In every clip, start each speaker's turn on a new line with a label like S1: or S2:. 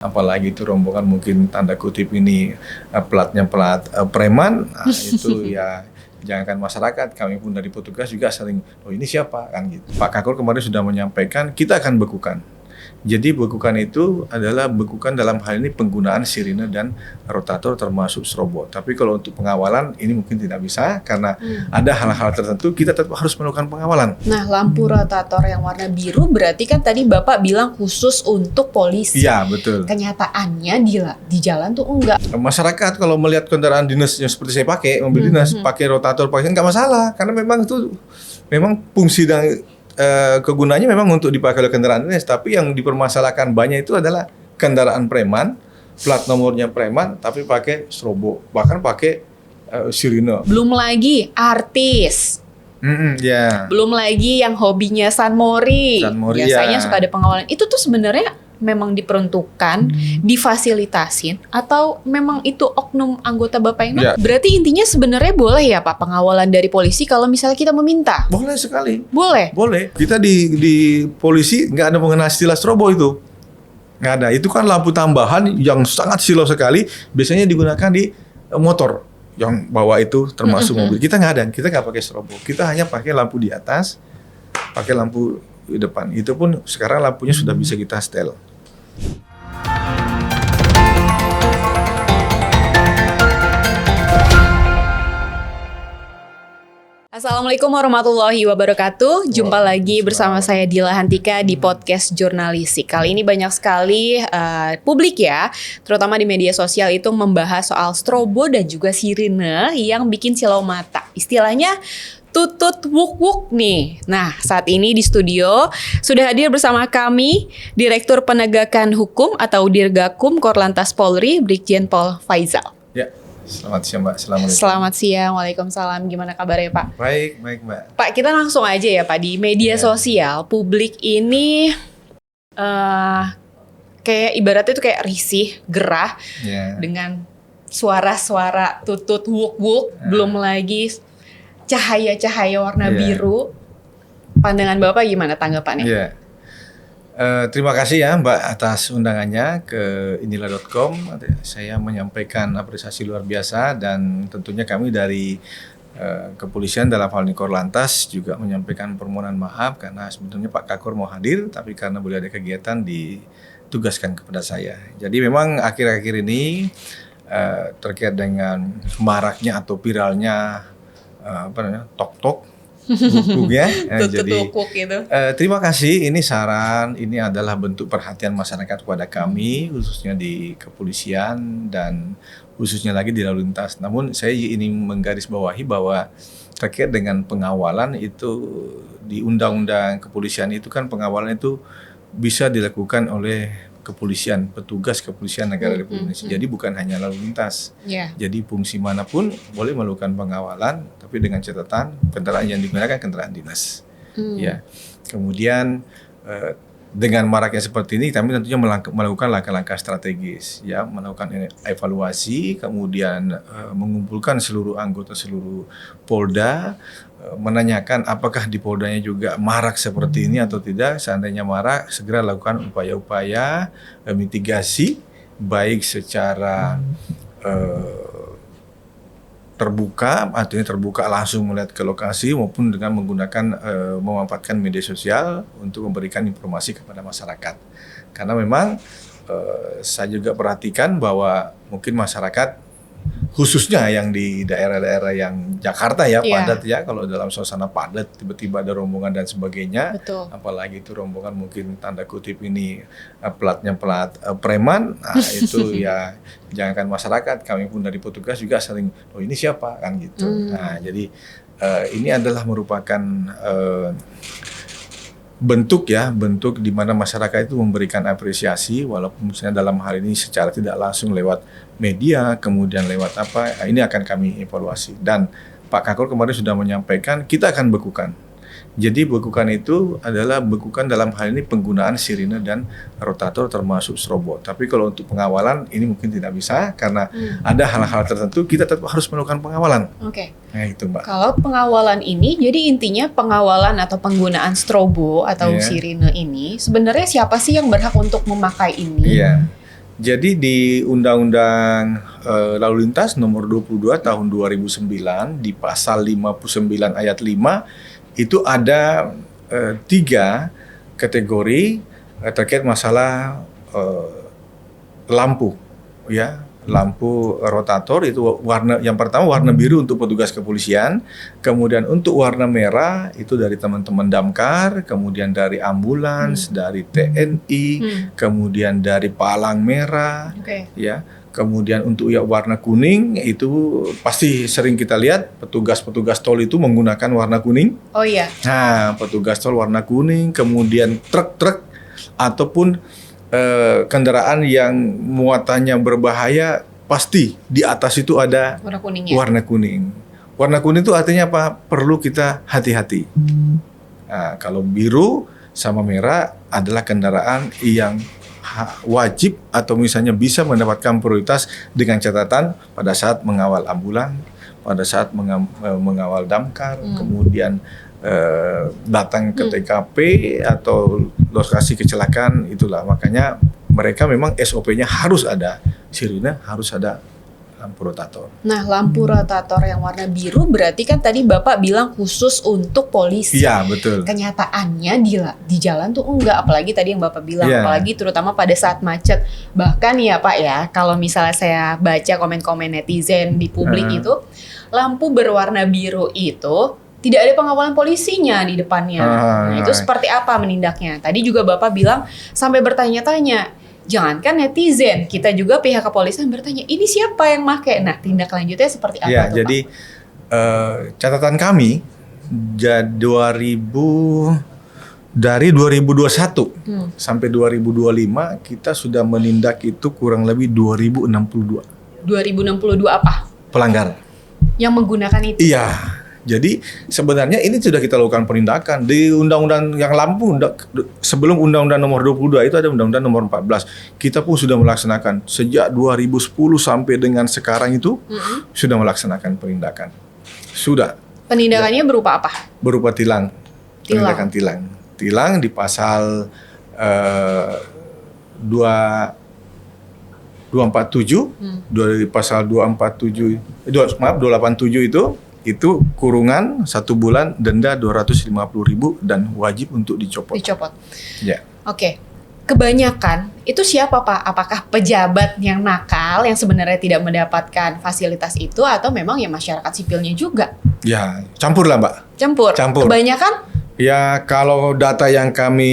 S1: Apalagi itu rombongan mungkin tanda kutip ini platnya plat preman, nah, itu ya jangankan masyarakat, kami pun dari petugas juga sering, oh ini siapa kan gitu. Pak Kakor kemarin sudah menyampaikan kita akan bekukan. Jadi bekukan itu adalah bekukan dalam hal ini penggunaan sirine dan rotator termasuk strobo. Tapi kalau untuk pengawalan ini mungkin tidak bisa karena ada hal-hal tertentu kita tetap harus melakukan pengawalan.
S2: Nah, lampu rotator yang warna biru berarti kan tadi Bapak bilang khusus untuk polisi.
S1: Iya, betul.
S2: Kenyataannya di jalan tuh enggak.
S1: Masyarakat kalau melihat kendaraan dinas yang seperti saya pakai, mobil dinas pakai rotator pakai nggak masalah karena memang itu memang fungsi dan kegunaannya memang untuk dipakai oleh kendaraan dinas, tapi yang dipermasalahkan banyak itu adalah kendaraan preman, plat nomornya preman, tapi pakai strobo, bahkan pakai sirine.
S2: Belum lagi artis.
S1: Ya.
S2: Belum lagi yang hobinya San Mori. Biasanya suka ada pengawalan. Itu tuh sebenarnya memang diperuntukkan, difasilitasin, atau memang itu oknum anggota Bapak yang
S1: Ya.
S2: Berarti intinya sebenarnya boleh ya Pak pengawalan dari polisi kalau misalnya kita meminta?
S1: Boleh sekali.
S2: Boleh?
S1: Boleh. Kita di polisi nggak ada mengenal istilah strobo itu. Nggak ada. Itu kan lampu tambahan yang sangat silau sekali. Biasanya digunakan di motor yang bawa itu termasuk mobil. Kita nggak ada. Kita nggak pakai strobo. Kita hanya pakai lampu di atas, pakai lampu di depan. Itu pun sekarang lampunya sudah bisa kita setel.
S2: Assalamualaikum warahmatullahi wabarakatuh. Jumpa lagi bersama saya Dila Hantika di podcast Jurnalistik. Kali ini banyak sekali publik ya, terutama di media sosial itu membahas soal strobo dan juga sirine yang bikin silau mata. Istilahnya tutut wuk-wuk nih. Nah, saat ini di studio sudah hadir bersama kami Direktur Penegakan Hukum atau Dirgakum Korlantas Polri, Brigjen Pol Faizal.
S1: Ya, selamat siang Mbak. Assalamualaikum.
S2: Selamat siang, waalaikumsalam. Gimana kabarnya Pak?
S1: Baik Mbak.
S2: Pak, kita langsung aja ya Pak, di media sosial publik ini kayak ibaratnya itu kayak risih, gerah dengan suara-suara tutut wuk-wuk, belum lagi cahaya-cahaya warna biru. Pandangan Bapak gimana tanggapannya?
S1: Iya. Terima kasih ya Mbak atas undangannya ke inilah.com. Saya menyampaikan apresiasi luar biasa dan tentunya kami dari kepolisian dalam hal ini Korlantas juga menyampaikan permohonan maaf karena sebetulnya Pak Kakor mau hadir tapi karena boleh ada kegiatan ditugaskan kepada saya. Jadi memang akhir-akhir ini terkait dengan maraknya atau viralnya tok-tok ya. Jadi terima kasih, ini saran, ini adalah bentuk perhatian masyarakat kepada kami khususnya di kepolisian dan khususnya lagi di lalu lintas. Namun saya ingin menggarisbawahi bahwa terkait dengan pengawalan itu di undang-undang kepolisian itu kan pengawalan itu bisa dilakukan oleh kepolisian, petugas kepolisian negara Republik Indonesia. Jadi bukan hanya lalu lintas. Jadi fungsi manapun boleh melakukan pengawalan, tapi dengan catatan kendaraan yang digunakan kendaraan dinas. Ya. Kemudian dengan maraknya seperti ini, kami tentunya melakukan langkah-langkah strategis, ya, melakukan evaluasi, kemudian mengumpulkan seluruh anggota seluruh Polda, menanyakan apakah di Poldanya juga marak seperti ini atau tidak. Seandainya marak, segera lakukan upaya-upaya mitigasi, baik secara terbuka, artinya terbuka langsung melihat ke lokasi maupun dengan menggunakan memanfaatkan media sosial untuk memberikan informasi kepada masyarakat. Karena memang saya juga perhatikan bahwa mungkin masyarakat khususnya yang di daerah-daerah yang Jakarta ya padat ya, kalau dalam suasana padat tiba-tiba ada rombongan dan sebagainya.
S2: Betul.
S1: Apalagi itu rombongan mungkin tanda kutip ini platnya plat preman, nah itu ya jangankan masyarakat, kami pun dari petugas juga sering, oh ini siapa kan gitu. Nah jadi ini adalah merupakan bentuk di mana masyarakat itu memberikan apresiasi walaupun misalnya dalam hal ini secara tidak langsung lewat media, kemudian lewat apa, ini akan kami evaluasi. Dan Pak Kakor kemarin sudah menyampaikan kita akan bekukan. Jadi bekukan itu adalah bekukan dalam hal ini penggunaan sirine dan rotator termasuk strobo. Tapi kalau untuk pengawalan ini mungkin tidak bisa karena ada hal-hal tertentu kita tetap harus melakukan pengawalan.
S2: Oke.
S1: Nah itu Mbak.
S2: Kalau pengawalan ini, jadi intinya pengawalan atau penggunaan strobo atau sirine ini sebenarnya siapa sih yang berhak untuk memakai ini?
S1: Iya. Jadi di Undang-Undang Lalu Lintas nomor 22 tahun 2009 di pasal 59 ayat 5 itu ada 3 kategori terkait masalah lampu, ya. Lampu rotator itu yang pertama warna biru untuk petugas kepolisian, kemudian untuk warna merah itu dari teman-teman damkar, kemudian dari ambulans, dari TNI, kemudian dari palang merah, ya. Kemudian untuk warna kuning itu pasti sering kita lihat petugas-petugas tol itu menggunakan warna kuning.
S2: Oh iya.
S1: Nah, petugas tol warna kuning, kemudian truk-truk ataupun kendaraan yang muatannya berbahaya pasti di atas itu ada
S2: Warna kuningnya.
S1: warna kuning. Warna kuning itu artinya apa? Perlu kita hati-hati. Nah, kalau biru sama merah adalah kendaraan yang wajib atau misalnya bisa mendapatkan prioritas dengan catatan pada saat mengawal ambulan, pada saat mengawal damkar, kemudian datang ke TKP atau lokasi kecelakaan, itulah makanya mereka memang SOP-nya harus ada sirine, harus ada lampu rotator.
S2: Nah, lampu rotator yang warna biru berarti kan tadi Bapak bilang khusus untuk polisi.
S1: Iya, betul.
S2: Kenyataannya di jalan tuh enggak, apalagi tadi yang Bapak bilang,
S1: Iya.
S2: apalagi terutama pada saat macet. Bahkan ya Pak ya, kalau misalnya saya baca komen-komen netizen di publik itu, lampu berwarna biru itu tidak ada pengawalan polisinya di depannya. Nah, itu seperti apa menindaknya? Tadi juga Bapak bilang sampai bertanya-tanya. Jangankan netizen, kita juga pihak kepolisian bertanya, ini siapa yang make? Nah, tindak lanjutnya seperti apa
S1: Ya,
S2: tuh,
S1: jadi catatan kami dari 2021 sampai 2025 kita sudah menindak itu kurang lebih 2062
S2: Pak? 2062 apa?
S1: pelanggar.
S2: Yang menggunakan itu?
S1: Iya. Jadi sebenarnya ini sudah kita lakukan penindakan di undang-undang yang lampu sebelum undang-undang nomor 22 itu ada undang-undang nomor 14. Kita pun sudah melaksanakan sejak 2010 sampai dengan sekarang itu sudah melaksanakan penindakan. Sudah.
S2: Penindakannya berupa apa?
S1: Berupa tilang. Penindakan tilang. Tilang di pasal 247 dari pasal 287 itu kurungan 1 bulan, denda 250.000 dan wajib untuk dicopot. Ya.
S2: Oke. Kebanyakan itu siapa Pak? Apakah pejabat yang nakal yang sebenarnya tidak mendapatkan fasilitas itu atau memang ya masyarakat sipilnya juga?
S1: Ya, campur lah Mbak.
S2: Campur. Kebanyakan?
S1: Ya, kalau data yang kami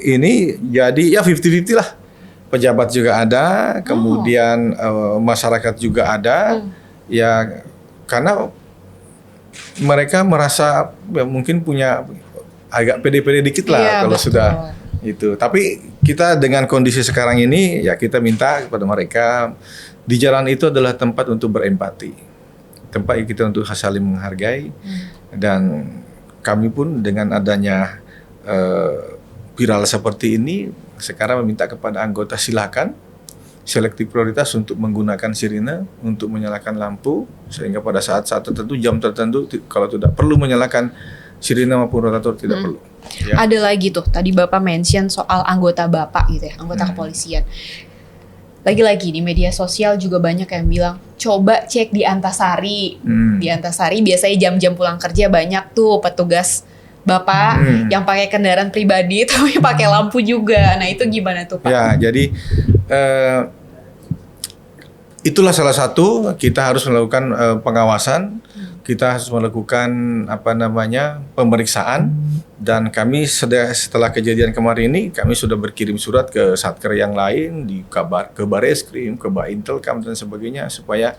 S1: ini jadi ya 50-50 lah. Pejabat juga ada, kemudian masyarakat juga ada. Ya, karena mereka merasa ya, mungkin punya agak pede-pede dikit lah kalau betul. Sudah itu. Tapi kita dengan kondisi sekarang ini ya kita minta kepada mereka di jalan itu adalah tempat untuk berempati, tempat kita untuk saling menghargai dan kami pun dengan adanya viral seperti ini sekarang meminta kepada anggota silakan selektif prioritas untuk menggunakan sirine, untuk menyalakan lampu, sehingga pada saat-saat tertentu, jam tertentu, kalau tidak perlu menyalakan sirine maupun rotator tidak perlu. Ya.
S2: Ada lagi tuh, tadi Bapak mention soal anggota Bapak gitu ya, anggota kepolisian. Lagi-lagi di media sosial juga banyak yang bilang, coba cek di Antasari. Di Antasari biasanya jam-jam pulang kerja banyak tuh petugas Bapak yang pakai kendaraan pribadi tapi pakai lampu juga. Nah itu gimana tuh Pak?
S1: Ya, jadi itulah salah satu kita harus melakukan pengawasan, kita harus melakukan pemeriksaan dan kami setelah kejadian kemarin ini kami sudah berkirim surat ke satker yang lain ke Bareskrim, ke Baintelkam dan sebagainya supaya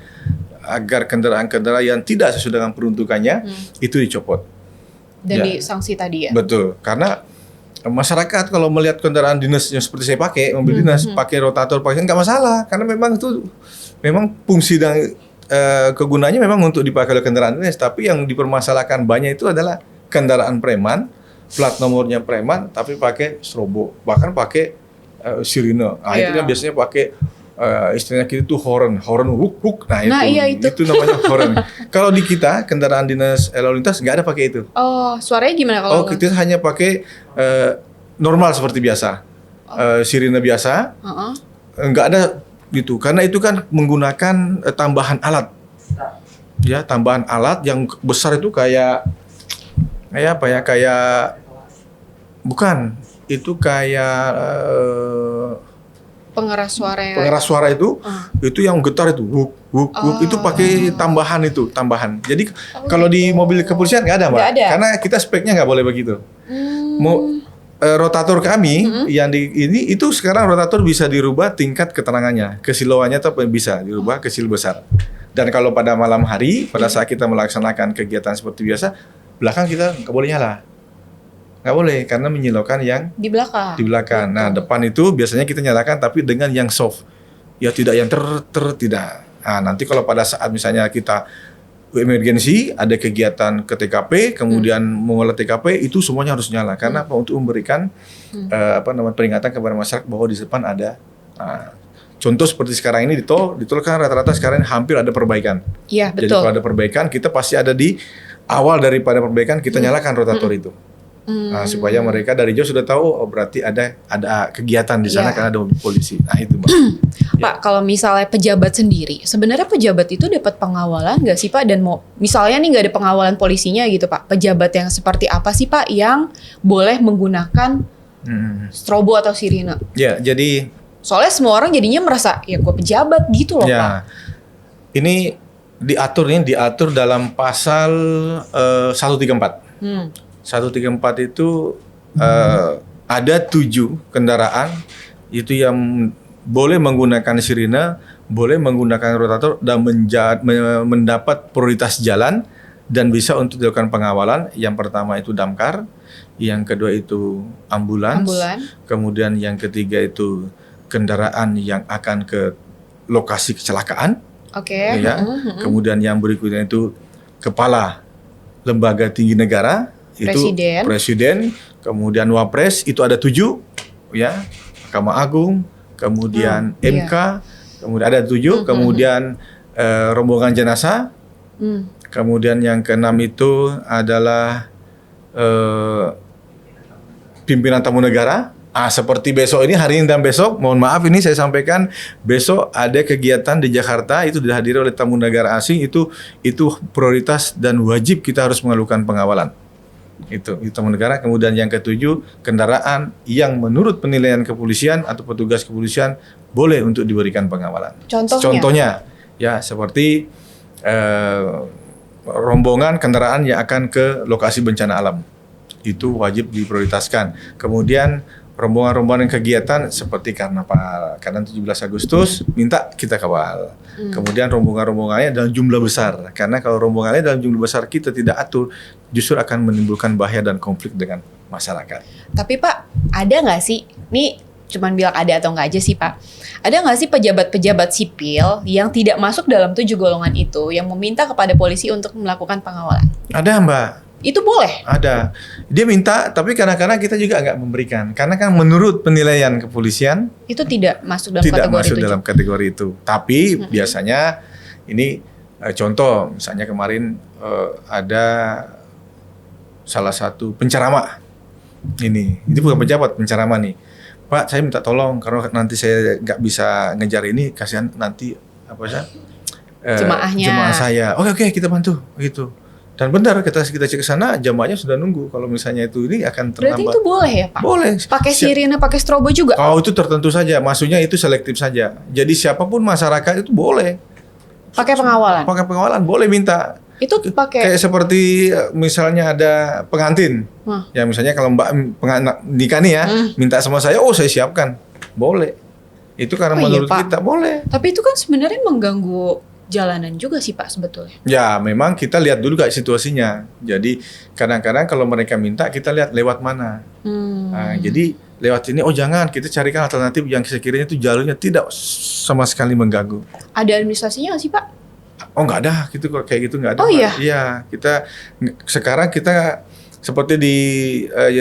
S1: agar kendaraan-kendaraan yang tidak sesuai dengan peruntukannya itu dicopot.
S2: Dan disanksi tadi ya?
S1: Betul, karena masyarakat kalau melihat kendaraan dinas yang seperti saya pakai, mobil dinas, pakai rotator, pakai nggak masalah, karena memang itu memang fungsi dan kegunaannya memang untuk dipakai oleh kendaraan dinas. Tapi yang dipermasalahkan banyak itu adalah kendaraan preman, plat nomornya preman, tapi pakai strobo, bahkan pakai sirine. Nah itu kan biasanya pakai istilahnya kita tuh horn hook. Nah itu namanya horn. Kalau di kita kendaraan dinas lalu lintas nggak ada pakai itu.
S2: Oh, suaranya gimana kalau?
S1: Kita hanya pakai normal seperti biasa, sirine biasa, nggak ada gitu, karena itu kan menggunakan tambahan alat, ya tambahan alat yang besar itu kayak apa ya, kayak bukan itu kayak
S2: Pengeras suara ya.
S1: pengeras suara itu yang getar itu wuk wuk wuk, itu pakai tambahan jadi kalau di mobil kepolisian nggak ada Mbak,
S2: Nggak ada.
S1: karena kita speknya nggak boleh begitu. Rotator kami yang di ini itu sekarang rotator bisa dirubah tingkat keterangannya, kesilauannya tuh bisa dirubah kecil besar. Dan kalau pada malam hari pada saat kita melaksanakan kegiatan seperti biasa, belakang kita nggak boleh nyala, nggak boleh karena menyilaukan yang
S2: Di belakang.
S1: di belakang. Nah, depan itu biasanya kita nyalakan tapi dengan yang soft. Ya tidak yang tidak. Nah, nanti kalau pada saat misalnya kita emergensi, ada kegiatan ke TKP, kemudian mengolah TKP, itu semuanya harus nyala karena apa? Untuk memberikan peringatan kepada masyarakat bahwa di depan ada. Nah, contoh seperti sekarang ini di tol kan rata-rata sekarang hampir ada perbaikan.
S2: Iya,
S1: Jadi
S2: betul.
S1: kalau ada perbaikan, kita pasti ada di awal daripada perbaikan kita nyalakan rotator itu. Nah, supaya mereka dari jauh sudah tahu, oh berarti ada kegiatan di sana karena ada mobil polisi. Nah, itu Mbak.
S2: Pak, kalau misalnya pejabat sendiri, sebenarnya pejabat itu dapat pengawalan nggak sih Pak? Dan mau misalnya nih nggak ada pengawalan polisinya gitu Pak, pejabat yang seperti apa sih Pak yang boleh menggunakan strobo atau sirine?
S1: Ya, jadi
S2: Soalnya semua orang jadinya merasa ya gue pejabat gitu loh Pak.
S1: ya ini diatur dalam pasal 134. 134 itu ada 7 kendaraan itu yang boleh menggunakan sirine, boleh menggunakan rotator dan mendapat prioritas jalan dan bisa untuk dilakukan pengawalan. Yang pertama itu damkar, yang kedua itu ambulans, kemudian yang ketiga itu kendaraan yang akan ke lokasi kecelakaan.
S2: Oke.
S1: Ya. Kemudian yang berikutnya itu kepala lembaga tinggi negara. Itu presiden, kemudian wapres itu ada 7, ya, Mahkamah Agung, kemudian MK, kemudian ada 7, kemudian rombongan jenazah, kemudian yang keenam itu adalah pimpinan tamu negara. Seperti besok ini, hari ini dan besok, mohon maaf ini saya sampaikan, besok ada kegiatan di Jakarta itu dihadiri oleh tamu negara asing, itu prioritas dan wajib kita harus melakukan pengawalan. Itu tamu negara. Kemudian yang ke-7 kendaraan yang menurut penilaian kepolisian atau petugas kepolisian boleh untuk diberikan pengawalan. Contohnya ya seperti rombongan kendaraan yang akan ke lokasi bencana alam, itu wajib diprioritaskan. Kemudian rombongan-rombongan kegiatan seperti karnaval 17 Agustus minta kita kawal. Kemudian rombongan-rombongannya dalam jumlah besar, karena kalau rombongannya dalam jumlah besar kita tidak atur, justru akan menimbulkan bahaya dan konflik dengan masyarakat.
S2: Tapi Pak, ada nggak sih, ini cuman bilang ada atau nggak aja sih Pak, ada nggak sih pejabat-pejabat sipil yang tidak masuk dalam 7 golongan itu yang meminta kepada polisi untuk melakukan pengawalan?
S1: Ada Mbak.
S2: Itu boleh?
S1: Ada. Dia minta, tapi kadang-kadang kita juga nggak memberikan. Karena kan menurut penilaian kepolisian
S2: itu tidak masuk dalam
S1: tidak
S2: kategori
S1: masuk
S2: 7.
S1: dalam kategori itu. Tapi biasanya ini contoh, misalnya kemarin ada salah satu penceramah. Ini bukan pejabat, penceramah nih. Pak, saya minta tolong karena nanti saya nggak bisa ngejar ini, kasihan nanti jemaah saya. Oke, kita bantu gitu. Dan benar kita cek ke sana, jamaahnya sudah nunggu. Kalau misalnya itu ini akan terlambat.
S2: Berarti itu boleh ya Pak?
S1: Boleh.
S2: Pakai sirine, pakai strobo juga?
S1: Oh, itu tertentu saja. Maksudnya itu selektif saja. Jadi siapapun masyarakat itu boleh.
S2: Pakai pengawalan?
S1: Pakai pengawalan boleh minta.
S2: Itu pakai
S1: kayak seperti misalnya ada pengantin. Ya misalnya kalau Mbak nikah nih ya, minta sama saya, saya siapkan. Boleh. Itu karena menurut kita boleh.
S2: Tapi itu kan sebenarnya mengganggu jalanan juga sih Pak sebetulnya.
S1: Ya memang kita lihat dulu kayak situasinya. Jadi kadang-kadang kalau mereka minta kita lihat lewat mana. Nah, jadi lewat ini jangan, kita carikan alternatif yang sekiranya itu jalurnya tidak sama sekali mengganggu.
S2: Ada administrasinya nggak sih Pak?
S1: Nggak ada gitu, kayak gitu nggak ada.
S2: Oh iya?
S1: Iya, sekarang kita seperti di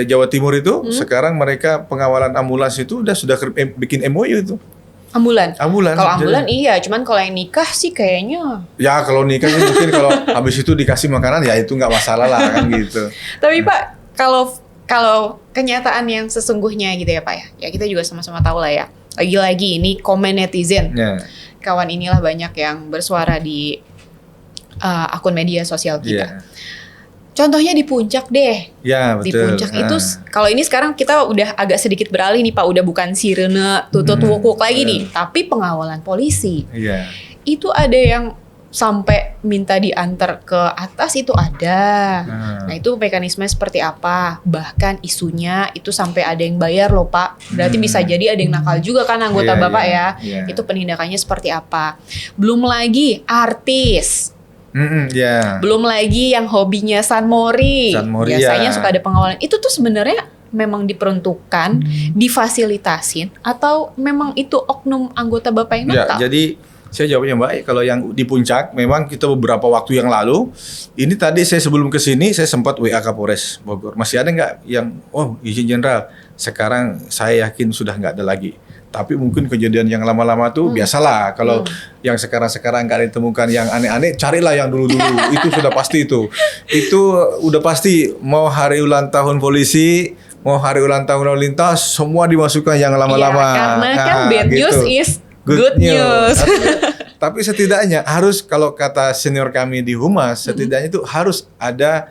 S1: Jawa Timur itu, sekarang mereka pengawalan ambulans itu sudah bikin MOU itu.
S2: Ambulan. Kalau ambulan
S1: jadi,
S2: iya, cuman kalau yang nikah sih kayaknya.
S1: Ya kalau nikah sih mungkin kalau habis itu dikasih makanan ya itu nggak masalah lah kan gitu.
S2: Tapi Pak, kalau kenyataan yang sesungguhnya gitu ya Pak ya kita juga sama-sama tahu lah ya. lagi-lagi ini komen netizen.
S1: Ya.
S2: Kawan inilah banyak yang bersuara di akun media sosial kita.
S1: Iya.
S2: Contohnya di puncak deh.
S1: Ya,
S2: Di
S1: betul.
S2: puncak itu kalau ini sekarang kita udah agak sedikit beralih nih Pak, udah bukan sirene tutut wukuk lagi nih, tapi pengawalan polisi.
S1: Iya.
S2: Itu ada yang sampai minta diantar ke atas itu ada. Nah, itu mekanisme seperti apa? Bahkan isunya itu sampai ada yang bayar loh Pak. Berarti bisa jadi ada yang nakal juga kan anggota
S1: Iya,
S2: Bapak
S1: iya,
S2: ya.
S1: iya.
S2: Itu penindakannya seperti apa? Belum lagi artis.
S1: Ya.
S2: Belum lagi yang hobinya San Mori.
S1: Sanmori,
S2: Biasanya
S1: ya.
S2: suka ada pengawalan. Itu tuh sebenarnya memang diperuntukkan, difasilitasin, atau memang itu oknum anggota Bapak yang
S1: Ya,
S2: nakal?
S1: jadi saya jawabnya Mbak, kalau yang di puncak memang kita beberapa waktu yang lalu, ini tadi saya sebelum ke sini saya sempat WA Kapolres Bogor. Masih ada nggak yang izin jenderal? Sekarang saya yakin sudah nggak ada lagi. Tapi mungkin kejadian yang lama-lama tuh biasalah. Kalau yang sekarang-sekarang nggak ditemukan yang aneh-aneh, carilah yang dulu-dulu. Itu sudah pasti itu. Itu udah pasti mau hari ulang tahun polisi, mau hari ulang tahun lalu lintas, semua dimasukkan yang lama-lama.
S2: Iya, karena kan bad
S1: gitu.
S2: news is good news.
S1: Tapi setidaknya harus, kalau kata senior kami di Humas, setidaknya itu harus ada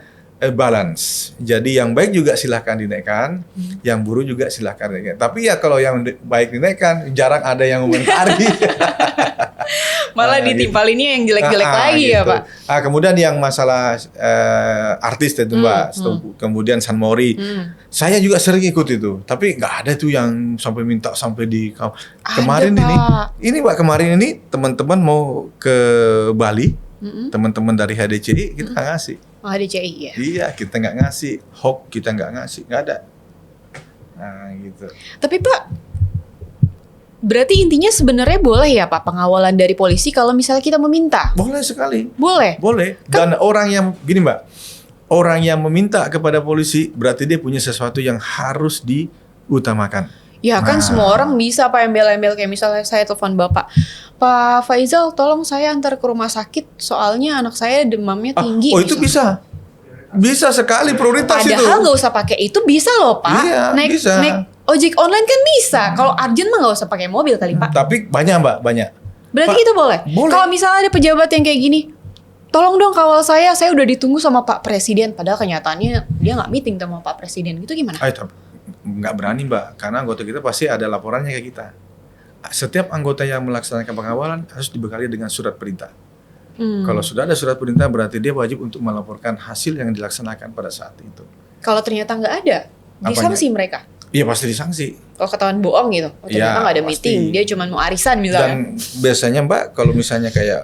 S1: balance. Jadi yang baik juga silahkan dinaikkan, yang buruk juga silahkan dinaikkan. Tapi ya kalau yang baik dinaikkan, jarang ada yang mengomentari.
S2: Malah ditimpalinnya yang jelek-jelek lagi ya
S1: gitu.
S2: Pak.
S1: Kemudian yang masalah artis itu Mbak, kemudian San Mori, saya juga sering ikut itu. Tapi nggak ada tuh yang sampai minta sampai di kemarin
S2: Pak.
S1: ini Mbak, kemarin ini teman-teman mau ke Bali, teman-teman dari HDCI kita nggak ngasih.
S2: Oh, DCI ya.
S1: Iya, kita nggak ngasih. Hoax kita nggak ngasih, nggak ada. Nah gitu.
S2: Tapi Pak, berarti intinya sebenarnya boleh ya Pak pengawalan dari polisi kalau misalnya kita meminta?
S1: Boleh sekali.
S2: Boleh.
S1: Boleh. Dan orang yang gini Mbak, orang yang meminta kepada polisi berarti dia punya sesuatu yang harus diutamakan.
S2: Ya kan semua orang bisa Pak embel-embel, kayak misalnya saya telepon Bapak, Pak Faizal tolong saya antar ke rumah sakit soalnya anak saya demamnya tinggi.
S1: Oh itu bisa. Bisa sekali, prioritas itu.
S2: Padahal nggak usah pakai itu bisa loh Pak.
S1: Iya, bisa.
S2: Naik ojek online kan bisa. Kalau urgent mah nggak usah pakai mobil kali Pak.
S1: Tapi banyak Mbak, banyak.
S2: Berarti
S1: Pak,
S2: itu boleh.
S1: boleh.
S2: Kalau misalnya ada pejabat yang kayak gini, tolong dong kawal saya udah ditunggu sama Pak Presiden. Padahal kenyataannya dia nggak meeting sama Pak Presiden. Gitu gimana?
S1: Nggak berani Mbak, karena anggota kita pasti ada laporannya ke kita. Setiap anggota yang melaksanakan pengawalan harus dibekali dengan surat perintah. Kalau sudah ada surat perintah berarti dia wajib untuk melaporkan hasil yang dilaksanakan pada saat itu.
S2: Kalau ternyata nggak ada, disanksi mereka.
S1: Iya pasti disanksi.
S2: Kalau ketahuan bohong gitu, ternyata nggak ada
S1: pasti.
S2: meeting, dia cuma mau arisan misalnya.
S1: Dan biasanya Mbak, kalau misalnya kayak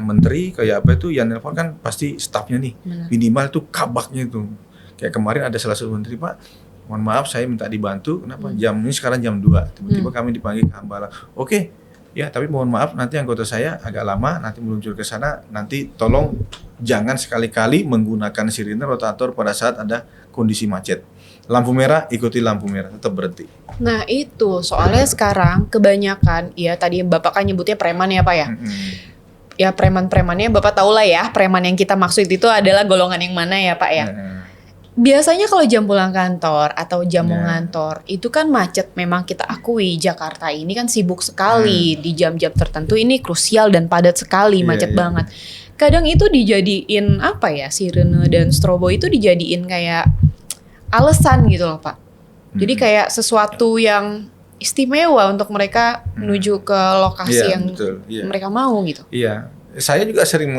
S1: menteri, kayak apa itu, yang nelpon kan pasti stafnya nih. Minimal tuh kabaknya itu. Kayak kemarin ada salah satu menteri, Pak, mohon maaf saya minta dibantu, kenapa? Jam ini sekarang jam 2, tiba-tiba kami dipanggil ke Hambala. Oke, ya tapi mohon maaf nanti anggota saya agak lama, nanti meluncur ke sana, nanti tolong jangan sekali-kali menggunakan sirine rotator pada saat ada kondisi macet. Lampu merah, ikuti lampu merah, tetap berhenti.
S2: Nah itu, soalnya sekarang kebanyakan, ya tadi Bapak kan nyebutnya preman ya Pak ya? Ya preman-premannya Bapak tahu lah ya, preman yang kita maksud itu adalah golongan yang mana ya Pak ya? Biasanya kalau jam pulang kantor atau jam mau ngantor, itu kan macet, memang kita akui Jakarta ini kan sibuk sekali, di jam-jam tertentu ini krusial dan padat sekali, macet banget. Kadang itu dijadiin apa ya, sirene dan strobo itu dijadiin kayak alasan gitu loh Pak. Jadi kayak sesuatu yang istimewa untuk mereka menuju ke lokasi yang mereka mau gitu.
S1: Iya, saya juga sering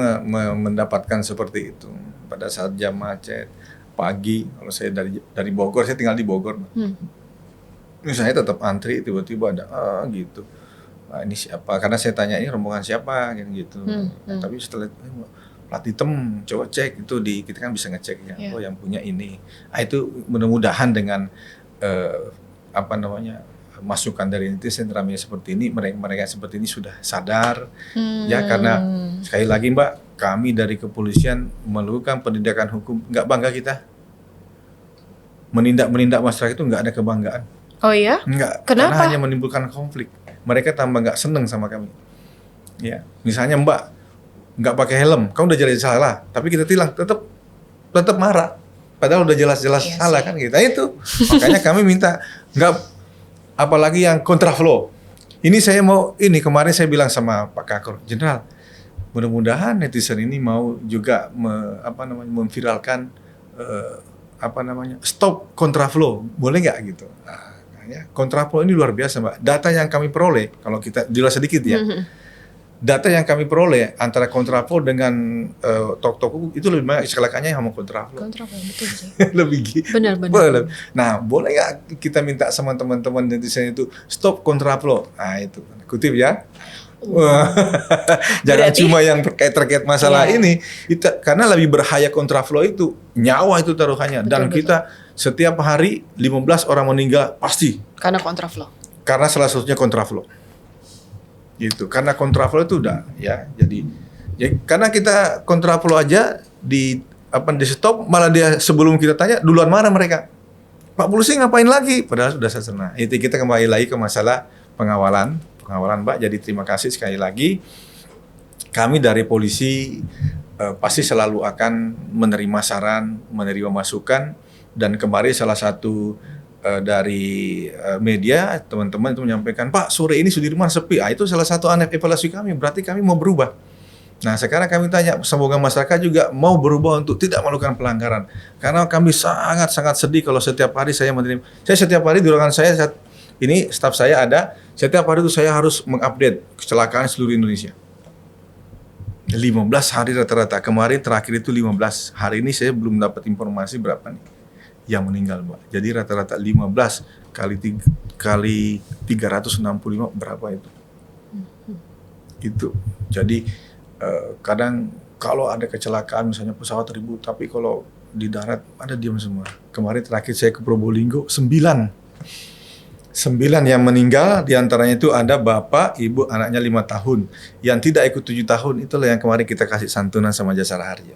S1: mendapatkan seperti itu pada saat jam macet pagi. Kalau saya dari Bogor, saya tinggal di Bogor. Misalnya tetap antri, tiba-tiba ada gitu. Nah, ini siapa? Karena saya tanya ini rombongan siapa gitu. Tapi setelah plat hitam, coba cek itu kita kan bisa ngecek ya. Oh yang punya ini. Nah, itu mudah-mudahan dengan masukan dari netizen ramai seperti ini, mereka seperti ini sudah sadar ya, karena sekali lagi Mbak, kami dari kepolisian melakukan penindakan hukum, nggak bangga kita menindak masyarakat itu, nggak ada kebanggaan.
S2: Oh ya?
S1: Nggak.
S2: Kenapa?
S1: Karena hanya menimbulkan konflik. Mereka tambah nggak seneng sama kami. Ya, misalnya Mbak nggak pakai helm, kamu udah jelas salah, tapi kita tilang, tetap marah. Padahal udah jelas-jelas salah kan kita itu. Makanya kami minta nggak, apalagi yang kontraflow. Ini saya mau, ini kemarin saya bilang sama Pak Kakor, Jenderal, mudah-mudahan netizen ini mau juga memviralkan stop kontraflow, boleh nggak gitu? Nah, kontraflow ini luar biasa, Mbak. Data yang kami peroleh, kalau kita jelas sedikit ya, data yang kami peroleh antara kontraflow dengan tok-tok itu lebih banyak kecelakaannya yang mau kontraflow.
S2: Kontraflow, betul sih.
S1: Benar. Nah, boleh nggak kita minta sama teman-teman netizen itu stop kontraflow? Nah itu, kutip ya. Jangan
S2: Berarti,
S1: cuma yang terkait masalah
S2: iya.
S1: ini, karena lebih berbahaya kontraflow itu, nyawa itu taruhannya. Dan kita setiap hari 15 orang meninggal pasti.
S2: Karena kontraflow.
S1: Karena salah satunya kontraflow. Gitu. Karena kontraflow itu udah ya, jadi ya, karena kita kontraflow aja di stop, malah dia sebelum kita tanya duluan marah mereka. Pak polisi ngapain lagi? Padahal sudah selesai. Itu kita kembali lagi ke masalah pengawalan Mbak. Jadi terima kasih sekali lagi. Kami dari polisi pasti selalu akan menerima saran, menerima masukan, dan kemarin salah satu dari media teman-teman itu menyampaikan, Pak sore ini Sudirman sepi. Itu salah satu evaluasi kami, berarti kami mau berubah. Nah sekarang kami tanya, semoga masyarakat juga mau berubah untuk tidak melakukan pelanggaran, karena kami sangat-sangat sedih kalau setiap hari saya menerima, setiap hari di ruangan saya ini staf saya ada, setiap hari itu saya harus mengupdate kecelakaan seluruh Indonesia. 15 hari rata-rata, kemarin terakhir itu 15, hari ini saya belum dapat informasi berapa nih yang meninggal, Mbak. Jadi rata-rata 15 kali 365 berapa itu? Itu. Jadi kadang kalau ada kecelakaan misalnya pesawat ribut, tapi kalau di darat ada diam semua. Kemarin terakhir saya ke Probolinggo 9 yang meninggal, diantaranya itu ada bapak, ibu, anaknya 5 tahun. Yang tidak ikut 7 tahun, itulah yang kemarin kita kasih santunan sama Jasara Harja.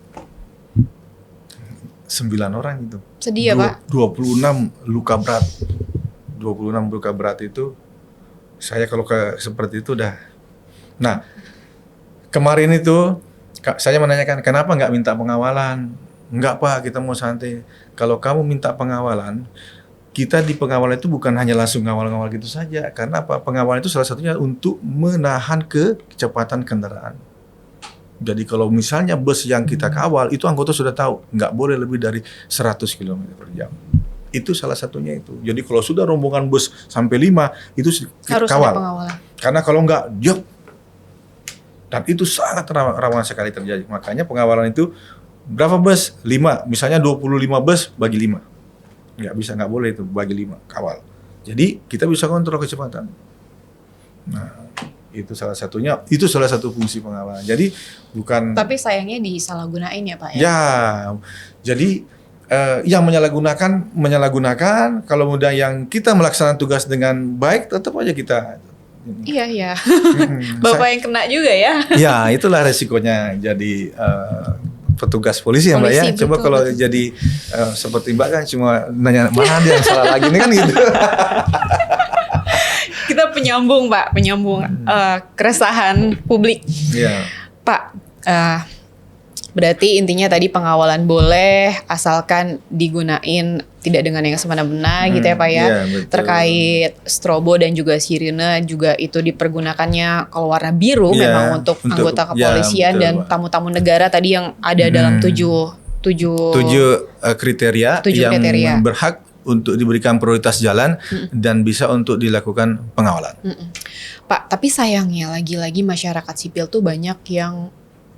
S1: 9 orang itu.
S2: Sedih ya, Pak?
S1: 26 luka berat. 26 luka berat itu, saya kalau seperti itu udah. Nah, kemarin itu, saya menanyakan, kenapa nggak minta pengawalan? Enggak Pak, kita mau santai. Kalau kamu minta pengawalan, kita di pengawalan itu bukan hanya langsung ngawal-ngawal gitu saja. Karena apa? Pengawalan itu salah satunya untuk menahan kecepatan kendaraan. Jadi kalau misalnya bus yang kita kawal, itu anggota sudah tahu, nggak boleh lebih dari 100 km per jam. Itu salah satunya itu. Jadi kalau sudah rombongan bus sampai 5, itu kita
S2: harus
S1: kawal.
S2: ada pengawalan.
S1: Karena kalau nggak, jok. Dan itu sangat rawan sekali terjadi. Makanya pengawalan itu, berapa bus? 5. Misalnya 25 bus, bagi 5. Nggak boleh itu, bagi 5, kawal. Jadi kita bisa kontrol kecepatan. Nah, itu salah satunya, itu salah satu fungsi pengawalan. Jadi bukan.
S2: Tapi sayangnya disalahgunain ya Pak ya?
S1: Ya, jadi yang menyalahgunakan, kalau mudah yang kita melaksanakan tugas dengan baik, tetap aja kita.
S2: Iya. Bapak yang kena juga ya?
S1: Ya, itulah resikonya jadi petugas polisi ya Mbak ya. Coba kalau jadi seperti Mbak kan cuma nanya mana dia yang salah lagi, ini kan gitu.
S2: Kita penyambung Pak, keresahan publik.
S1: Iya.
S2: Pak, berarti intinya tadi pengawalan boleh asalkan digunain tidak dengan yang semena-mena gitu ya Pak ya.
S1: Iya, betul.
S2: Terkait strobo dan juga sirine juga itu dipergunakannya kalau warna biru memang untuk anggota kepolisian dan tamu-tamu negara tadi yang ada dalam tujuh
S1: kriteria yang berhak untuk diberikan prioritas jalan dan bisa untuk dilakukan pengawalan.
S2: Pak, tapi sayangnya lagi-lagi masyarakat sipil tuh banyak yang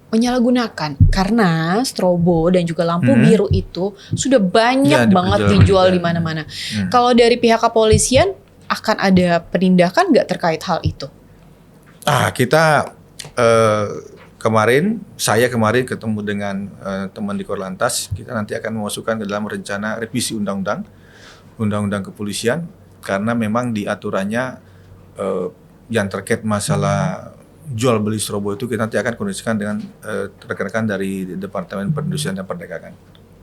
S2: menyalahgunakan karena strobo dan juga lampu biru itu sudah banyak banget dijual di mana-mana. Kalau dari pihak kepolisian akan ada penindakan nggak terkait hal itu?
S1: Kita saya kemarin ketemu dengan teman di Korlantas, kita nanti akan memasukkan ke dalam rencana revisi undang-undang kepolisian, karena memang di aturannya yang terkait masalah jual beli strobo itu kita nanti akan kondisikan dengan rekan-rekan dari Departemen Perindustrian dan Perdagangan.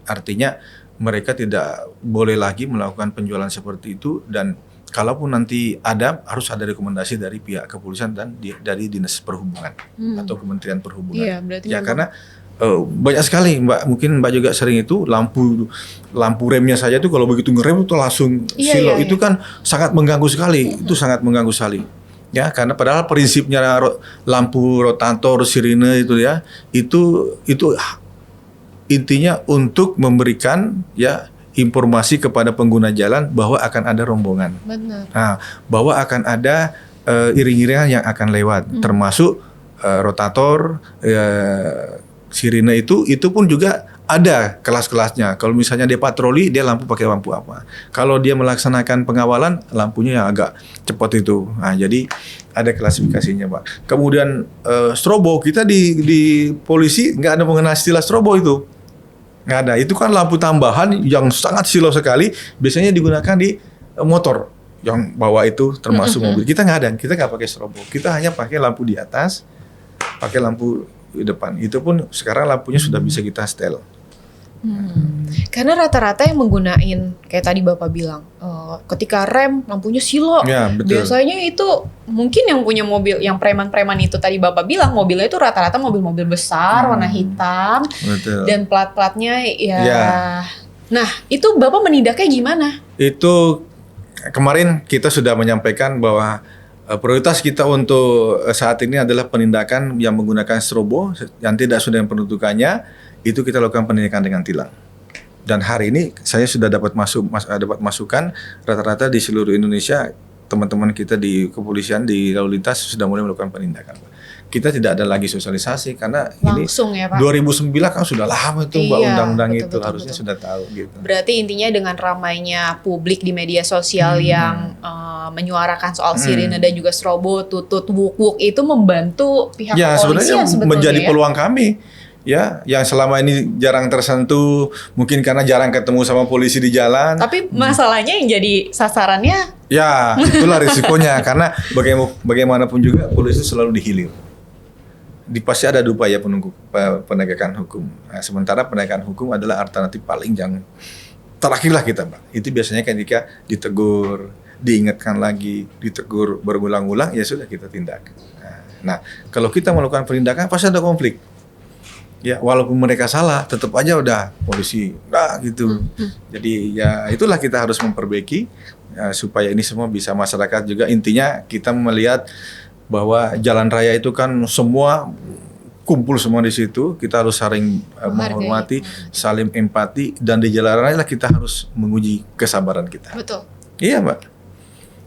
S1: Artinya mereka tidak boleh lagi melakukan penjualan seperti itu, dan kalaupun nanti harus ada rekomendasi dari pihak kepolisian dan dari Dinas Perhubungan atau Kementerian Perhubungan.
S2: Iya, berarti
S1: ya karena banyak sekali Mbak, mungkin Mbak juga sering itu lampu remnya saja tuh kalau begitu ngerem itu langsung silo. Itu kan sangat mengganggu sekali. Itu sangat mengganggu sekali. Ya, karena padahal prinsipnya lampu rotator, sirine itu ya, itu intinya untuk memberikan ya informasi kepada pengguna jalan bahwa akan ada rombongan.
S2: Benar.
S1: Nah, bahwa akan ada iring-iringan yang akan lewat, termasuk rotator, sirine itu pun juga ada kelas-kelasnya. Kalau misalnya dia patroli, dia pakai lampu apa. Kalau dia melaksanakan pengawalan, lampunya yang agak cepat itu. Nah, jadi ada klasifikasinya, Pak. Kemudian strobo, kita di polisi nggak ada mengenal istilah strobo itu. Nggak ada. Itu kan lampu tambahan yang sangat silau sekali. Biasanya digunakan di motor yang bawa itu, termasuk mobil. Kita nggak ada. Kita nggak pakai strobo. Kita hanya pakai lampu di atas, pakai lampu di depan. Itu pun sekarang lampunya sudah bisa kita setel.
S2: Karena rata-rata yang menggunain kayak tadi Bapak bilang, ketika rem lampunya silo.
S1: Ya, betul.
S2: Biasanya itu mungkin yang punya mobil, yang preman-preman itu tadi Bapak bilang, mobilnya itu rata-rata mobil-mobil besar warna hitam.
S1: Betul.
S2: Dan plat-platnya ya.
S1: Ya.
S2: Nah, itu Bapak menindaknya gimana?
S1: Itu kemarin kita sudah menyampaikan bahwa prioritas kita untuk saat ini adalah penindakan yang menggunakan strobo yang tidak sudah yang penuntukannya, itu kita lakukan penindakan dengan tilang. Dan hari ini saya sudah dapat masukan rata-rata di seluruh Indonesia, teman-teman kita di kepolisian di lalu lintas sudah mulai melakukan penindakan. Kita tidak ada lagi sosialisasi karena
S2: Langsung
S1: ini
S2: ya, Pak?
S1: 2009 kan sudah lama itu Mbak,
S2: Iya,
S1: undang-undang
S2: betul,
S1: itu
S2: betul,
S1: harusnya
S2: betul.
S1: sudah tahu gitu.
S2: Berarti intinya dengan ramainya publik di media sosial yang menyuarakan soal sirine dan juga strobo, tutut, wuk-wuk itu membantu pihak
S1: Ya, sebenarnya
S2: kepolisian sebetulnya
S1: menjadi
S2: ya?
S1: peluang kami. Ya, yang selama ini jarang tersentuh, mungkin karena jarang ketemu sama polisi di jalan.
S2: Tapi masalahnya yang jadi sasarannya
S1: Ya, itulah risikonya karena bagaimanapun juga polisi selalu dihilir. Pasti ada upaya penegakan hukum. Nah, sementara penegakan hukum adalah alternatif paling yang terakhirlah kita, Pak. Itu biasanya ketika ditegur, diingatkan lagi, ditegur berulang-ulang, ya sudah kita tindak. Nah, kalau kita melakukan penindakan pasti ada konflik. Ya, walaupun mereka salah, tetap aja udah polisi, gitu. Jadi ya itulah kita harus memperbaiki supaya ini semua bisa masyarakat juga. Intinya kita melihat bahwa jalan raya itu kan semua kumpul semua di situ. Kita harus saling menghormati, saling empati, dan di jalan raya lah kita harus menguji kesabaran kita.
S2: betul.
S1: Iya, Mbak.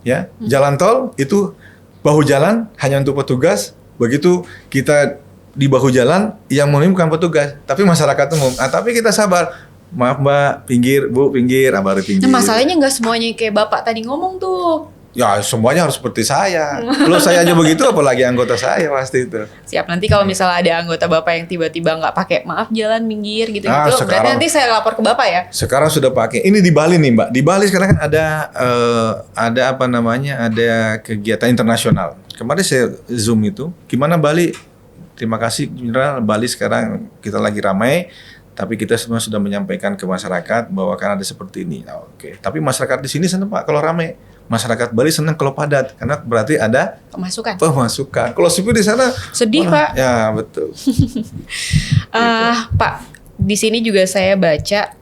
S1: Ya, jalan tol itu bahu jalan hanya untuk petugas. Begitu kita di bahu jalan yang menemui bukan petugas, tapi masyarakat umum. Tapi kita sabar. Maaf Mbak, pinggir, Bu, pinggir, baru pinggir.
S2: Nah, masalahnya nggak semuanya kayak Bapak tadi ngomong tuh.
S1: Ya, semuanya harus seperti saya. Kalau saya aja begitu, apalagi anggota saya pasti itu.
S2: Siap, nanti kalau misalnya ada anggota Bapak yang tiba-tiba nggak pakai maaf jalan minggir gitu-gitu, berarti
S1: sekarang-
S2: nanti saya lapor ke Bapak ya?
S1: Sekarang sudah pakai. Ini di Bali nih, Mbak. Di Bali sekarang kan ada apa namanya? Ada kegiatan internasional. Kemarin saya Zoom itu. Gimana Bali? Terima kasih General. Bali sekarang kita lagi ramai, tapi kita semua sudah menyampaikan ke masyarakat bahwa akan ada seperti ini. Nah, oke. Tapi masyarakat di sini senang Pak kalau ramai. Masyarakat Bali senang kalau padat karena berarti ada
S2: Pemasukan.
S1: pemasukan. Kalau sepi di sana
S2: Sedih,
S1: wah,
S2: Pak.
S1: Ya, betul.
S2: Pak, di sini juga saya baca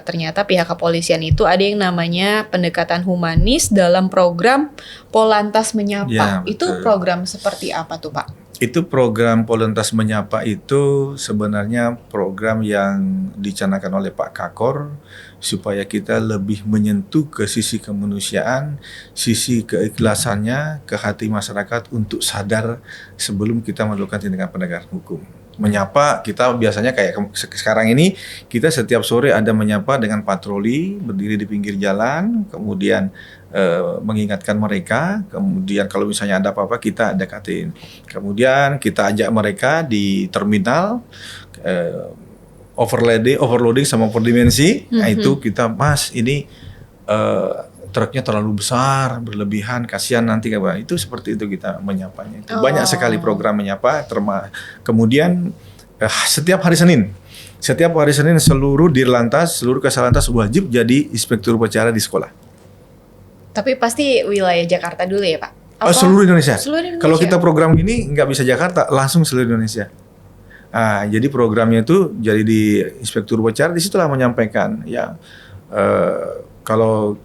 S2: ternyata pihak kepolisian itu ada yang namanya pendekatan humanis dalam program Polantas Menyapa.
S1: Ya,
S2: Itu
S1: betul.
S2: program seperti apa tuh, Pak?
S1: Itu program Polantas Menyapa itu sebenarnya program yang dicanangkan oleh Pak Kakor supaya kita lebih menyentuh ke sisi kemanusiaan, sisi keikhlasannya ke hati masyarakat untuk sadar sebelum kita melakukan tindakan penegakan hukum. Menyapa, kita biasanya kayak sekarang ini kita setiap sore ada menyapa dengan patroli berdiri di pinggir jalan, kemudian mengingatkan mereka, kemudian kalau misalnya ada apa-apa kita dekatin, kemudian kita ajak mereka di terminal overloading sama overdimensi. Nah itu kita, Mas ini truknya terlalu besar, berlebihan, kasihan nanti Pak. Itu seperti itu kita menyapanya. Itu banyak sekali program menyapa. Kemudian setiap hari Senin seluruh Dirlantas, seluruh Kasatlantas wajib jadi inspektur upacara di sekolah.
S2: Tapi pasti wilayah Jakarta dulu ya, Pak?
S1: Seluruh Indonesia.
S2: Seluruh Indonesia.
S1: Kalau kita program gini nggak bisa Jakarta, langsung seluruh Indonesia. Jadi programnya itu jadi di inspektur upacara, di situlah menyampaikan ya kalau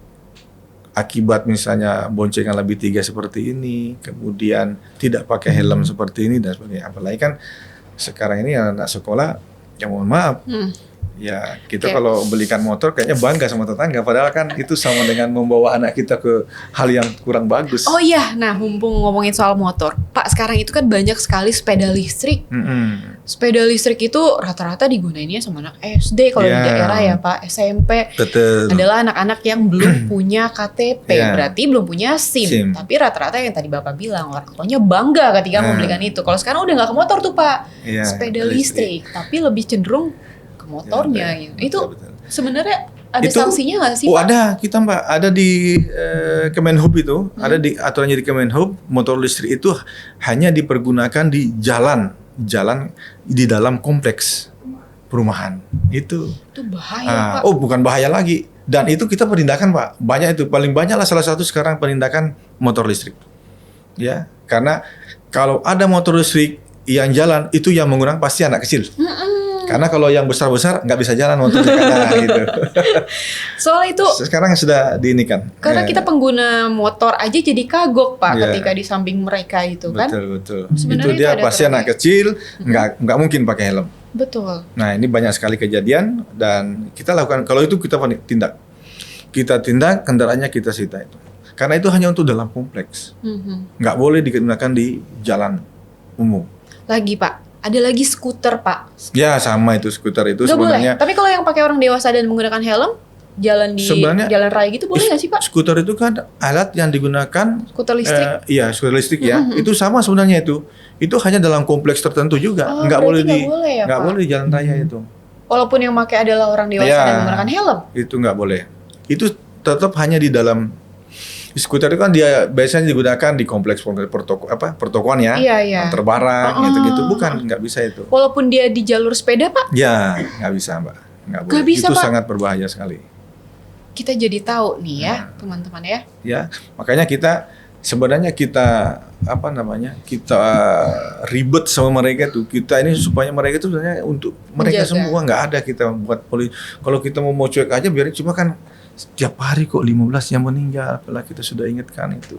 S1: akibat misalnya boncengan lebih 3 seperti ini, kemudian tidak pakai helm seperti ini dan sebagainya. Apalagi kan sekarang ini anak sekolah, ya mohon maaf, ya kita kalau belikan motor kayaknya bangga sama tetangga, padahal kan itu sama dengan membawa anak kita ke hal yang kurang bagus.
S2: Oh iya, nah mumpung ngomongin soal motor, Pak, sekarang itu kan banyak sekali sepeda listrik. Sepeda listrik itu rata-rata digunainnya sama anak SD kalau di daerah ya Pak, SMP.
S1: Betul.
S2: Adalah anak-anak yang belum punya KTP, berarti belum punya SIM. Tapi rata-rata yang tadi Bapak bilang, orang tuanya bangga ketika membelikan itu. Kalau sekarang udah nggak ke motor tuh Pak, sepeda listrik, tapi lebih cenderung ke motornya. Itu sebenarnya ada sanksinya nggak sih Pak?
S1: Ada, kita Mbak, ada di Kemenhub itu, ada di aturannya di Kemenhub, motor listrik itu hanya dipergunakan di jalan di dalam kompleks perumahan. Itu
S2: bahaya Pak.
S1: Oh, bukan bahaya lagi. Dan itu kita penindakan Pak. Banyak itu, paling banyak lah salah satu sekarang penindakan motor listrik. Ya, karena kalau ada motor listrik yang jalan itu yang menggunakan pasti anak kecil. Karena kalau yang besar-besar nggak bisa jalan motornya gitu.
S2: Soal itu
S1: sekarang sudah diinikan.
S2: Karena kita pengguna motor aja jadi kagok Pak ketika di samping mereka itu kan.
S1: Betul. Itu dia pasti anak kecil, nggak mungkin pakai helm.
S2: Betul.
S1: Nah ini banyak sekali kejadian dan kita lakukan. Kalau itu kita tindak. Kita tindak, kendaraannya kita sita itu. Karena itu hanya untuk dalam kompleks. Nggak boleh digunakan di jalan umum.
S2: Lagi Pak. Ada lagi skuter Pak.
S1: Ya sama itu skuter itu
S2: nggak
S1: sebenarnya.
S2: Boleh. Tapi kalau yang pakai orang dewasa dan menggunakan helm, jalan di jalan raya gitu boleh nggak sih Pak?
S1: Skuter itu kan alat yang digunakan.
S2: Skuter listrik.
S1: Iya skuter listrik ya. Itu sama sebenarnya itu. Itu hanya dalam kompleks tertentu juga. Nggak boleh di jalan raya itu.
S2: Walaupun yang pakai adalah orang dewasa dan menggunakan helm.
S1: Itu nggak boleh. Itu tetap hanya di dalam. Skuter itu kan dia biasanya digunakan di kompleks pertokoan ya, antar barang, gitu, bukan nggak bisa itu.
S2: Walaupun dia di jalur sepeda Pak?
S1: Ya nggak bisa Mbak, nggak boleh.
S2: Bisa,
S1: itu
S2: Pak.
S1: Sangat berbahaya sekali.
S2: Kita jadi tahu nih ya teman-teman ya.
S1: Ya makanya kita sebenarnya kita ribet sama mereka tuh. Kita ini supaya mereka itu sebenarnya untuk mereka semua, nggak ada kita buat polisi. Kalau kita mau cuek aja biarin, cuma kan setiap hari kok 15 yang meninggal, apalagi kita sudah ingatkan itu.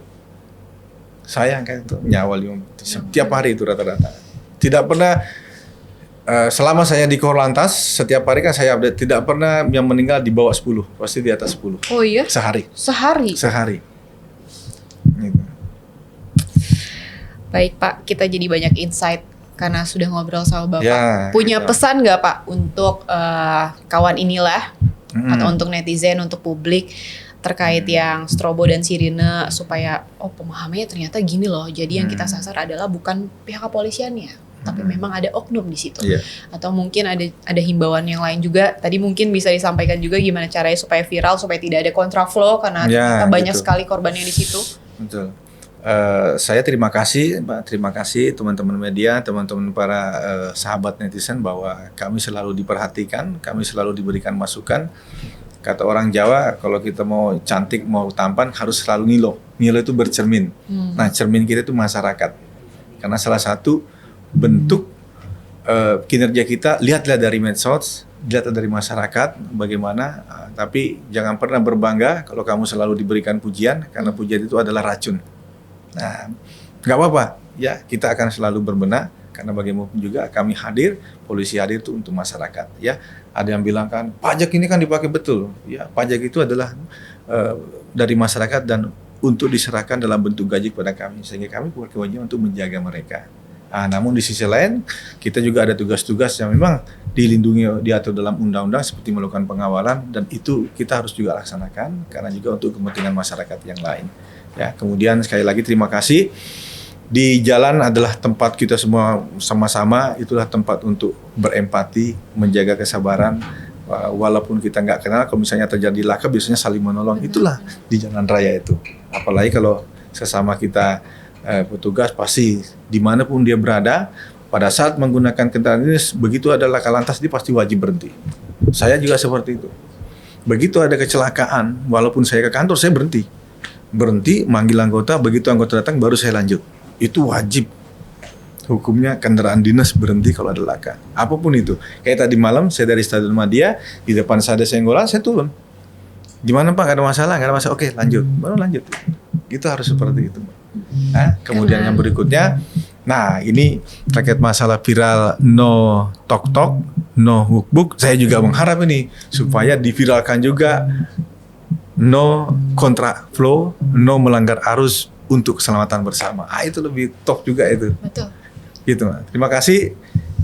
S1: Sayang kan itu nyawa 15 setiap hari itu rata-rata. Tidak pernah selama saya di Korlantas setiap hari kan saya update, tidak pernah yang meninggal di bawah 10, pasti di atas 10.
S2: Oh iya?
S1: Sehari. Gitu.
S2: Baik Pak, kita jadi banyak insight karena sudah ngobrol sama Bapak. Punya pesan nggak Pak untuk kawan inilah atau untuk netizen, untuk publik terkait yang strobo dan sirine supaya pemahamannya ternyata gini loh. Jadi yang kita sasar adalah bukan pihak kepolisiannya, tapi memang ada oknum di situ. Atau mungkin ada himbauan yang lain juga. Tadi mungkin bisa disampaikan juga gimana caranya supaya viral, supaya tidak ada kontraflow karena ternyata banyak sekali korbannya di situ. Betul.
S1: Saya terima kasih Mbak, terima kasih teman-teman media, teman-teman para sahabat netizen bahwa kami selalu diperhatikan, kami selalu diberikan masukan. Kata orang Jawa, kalau kita mau cantik, mau tampan harus selalu ngilo. Ngilo itu bercermin. Nah cermin kita itu masyarakat. Karena salah satu bentuk kinerja kita, lihatlah dari medsos, lihatlah dari masyarakat bagaimana. Tapi jangan pernah berbangga kalau kamu selalu diberikan pujian, karena pujian itu adalah racun. Nah, nggak apa-apa, ya kita akan selalu berbenah karena bagaimanapun juga kami hadir, polisi hadir itu untuk masyarakat. Ya, ada yang bilang kan pajak ini kan dipakai betul. Ya, pajak itu adalah dari masyarakat dan untuk diserahkan dalam bentuk gaji kepada kami, sehingga kami berkewajiban untuk menjaga mereka. Nah, namun di sisi lain kita juga ada tugas-tugas yang memang dilindungi, diatur dalam undang-undang seperti melakukan pengawalan, dan itu kita harus juga laksanakan karena juga untuk kepentingan masyarakat yang lain. Ya, kemudian sekali lagi terima kasih. Di jalan adalah tempat kita semua sama-sama, itulah tempat untuk berempati, menjaga kesabaran. Walaupun kita nggak kenal, kalau misalnya terjadi laka biasanya saling menolong. Itulah di jalan raya itu. Apalagi kalau sesama kita petugas, pasti dimanapun dia berada, pada saat menggunakan kendaraan ini, begitu ada laka lantas dia pasti wajib berhenti. Saya juga seperti itu. Begitu ada kecelakaan, walaupun saya ke kantor saya berhenti, manggil anggota, begitu anggota datang baru saya lanjut. Itu wajib. Hukumnya kendaraan dinas berhenti kalau ada laka. Apapun itu. Kayak tadi malam saya dari Stadion Madia, di depan saya ada senggolan, saya turun. Gimana Pak, nggak ada masalah, nggak ada masalah. Oke, lanjut, baru lanjut. Itu harus seperti itu. Nah, kemudian yang berikutnya, nah ini terkait masalah viral no tok tok, no hook book. Saya juga mengharap ini supaya diviralkan juga no kontra flow, no melanggar arus untuk keselamatan bersama. Itu lebih top juga itu.
S2: Betul.
S1: Gitu, Mbak. Terima kasih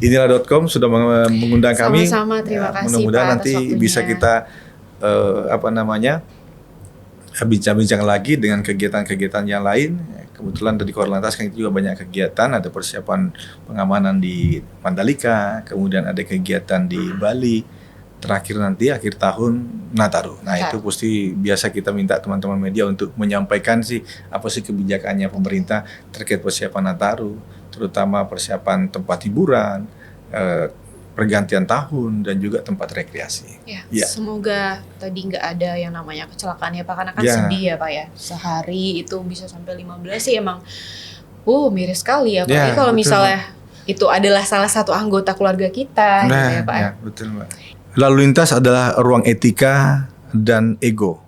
S1: inilah.com sudah mengundang kami.
S2: Sama-sama, terima kasih
S1: Mudah-mudahan
S2: Pak
S1: nanti
S2: atas waktunya.
S1: bisa kita bincang-bincang lagi dengan kegiatan-kegiatan yang lain. Kebetulan dari Korlantas kan itu juga banyak kegiatan, ada persiapan pengamanan di Mandalika, kemudian ada kegiatan di Bali, terakhir nanti akhir tahun Nataru. Nah itu pasti biasa kita minta teman-teman media untuk menyampaikan sih apa sih kebijakannya pemerintah terkait persiapan Nataru, terutama persiapan tempat hiburan, pergantian tahun dan juga tempat rekreasi.
S2: Ya. Semoga tadi nggak ada yang namanya kecelakaan ya Pak, karena kan
S1: Ya.
S2: sedih ya Pak ya. Sehari itu bisa sampai 15 sih emang miris sekali ya Pak.
S1: Ya,
S2: Jadi kalau
S1: betul,
S2: misalnya itu adalah salah satu anggota keluarga kita gitu ya Pak.
S1: Ya, betul Mbak. Lalu lintas adalah ruang etika dan ego.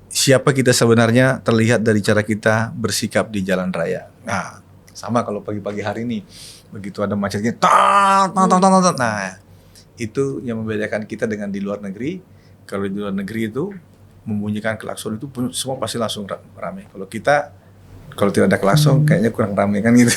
S1: Siapa kita sebenarnya terlihat dari cara kita bersikap di jalan raya. Nah, sama kalau pagi-pagi hari ini. Begitu ada macetnya, nah itu yang membedakan kita dengan di luar negeri. Kalau di luar negeri itu membunyikan klakson itu semua pasti langsung ramai. Kalau kita kalau tidak ada klakson kayaknya kurang ramai kan gitu.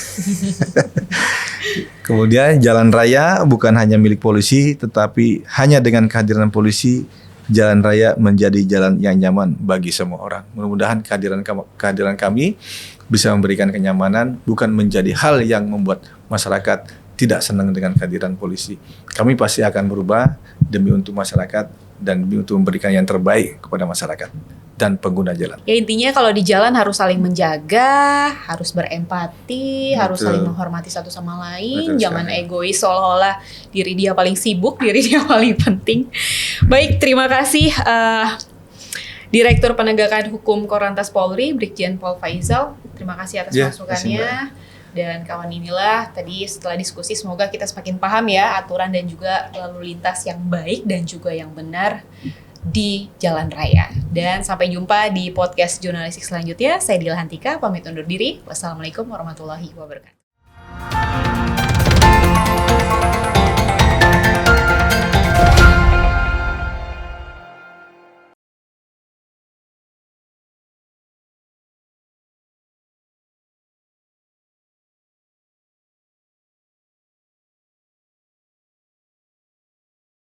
S1: Kemudian jalan raya bukan hanya milik polisi, tetapi hanya dengan kehadiran polisi jalan raya menjadi jalan yang nyaman bagi semua orang. Mudah-mudahan kehadiran kami bisa memberikan kenyamanan, bukan menjadi hal yang membuat masyarakat tidak senang dengan kehadiran polisi. Kami pasti akan berubah demi untuk masyarakat dan demi untuk memberikan yang terbaik kepada masyarakat dan pengguna jalan.
S2: Ya intinya kalau di jalan harus saling menjaga, harus berempati, harus saling menghormati satu sama lain.
S1: Betul
S2: Jangan
S1: sekali.
S2: egois seolah-olah diri dia paling sibuk, diri dia paling penting. Baik, terima kasih Direktur Penegakan Hukum Korlantas Polri, Brigjen Pol Faizal. Terima kasih atas masukannya. Dan kawan inilah tadi setelah diskusi semoga kita semakin paham ya aturan dan juga lalu lintas yang baik dan juga yang benar di jalan raya. Dan sampai jumpa di podcast jurnalistik selanjutnya. Saya Dila Hantika, pamit undur diri. Wassalamualaikum warahmatullahi wabarakatuh.